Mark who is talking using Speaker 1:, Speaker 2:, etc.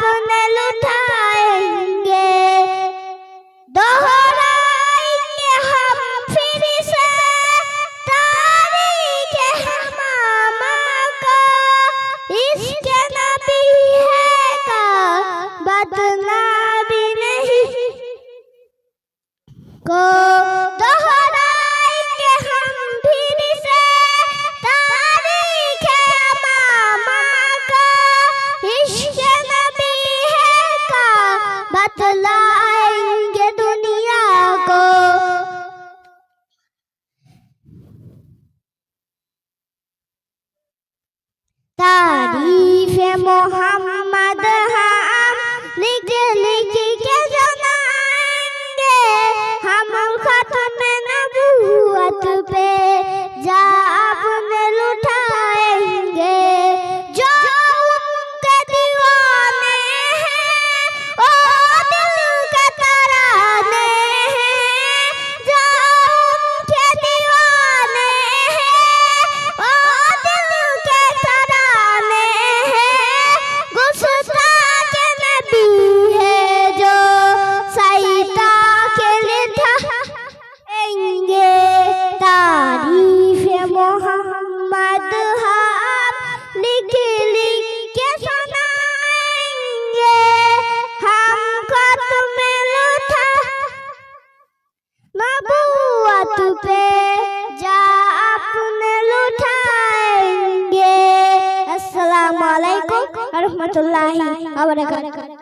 Speaker 1: अपने लुटाएंगे, दोहराएंगे हम फिर से तारीख हमामा का। इसके नबी है का बदनामी नहीं को, दोहराएंगे हम फिर से तारीख हमामा का। इसके नबी है का बतलाएंगे दुनिया को। तारीफ मोहम्मद हम लिख लिख के जनाएंगे, हम खत्म नबूवत पे जा अपने लुटाएंगे। जो उनके दीवाने हैं ओ दिल के तराने हैं, जो उनके दीवाने हैं ओ दिल के तराने हैं। गुस्ताख नबी है जो सईता के लिटाएंगे, तारीफ मोहम्मद हम लिख लिख के सुनाएंगे। हम खत्म लुटा नबूवत पे जा अपने लुटाएंगे। अस्सलामु अलैकुम व रहमतुल्लाहि व बरकातुहू।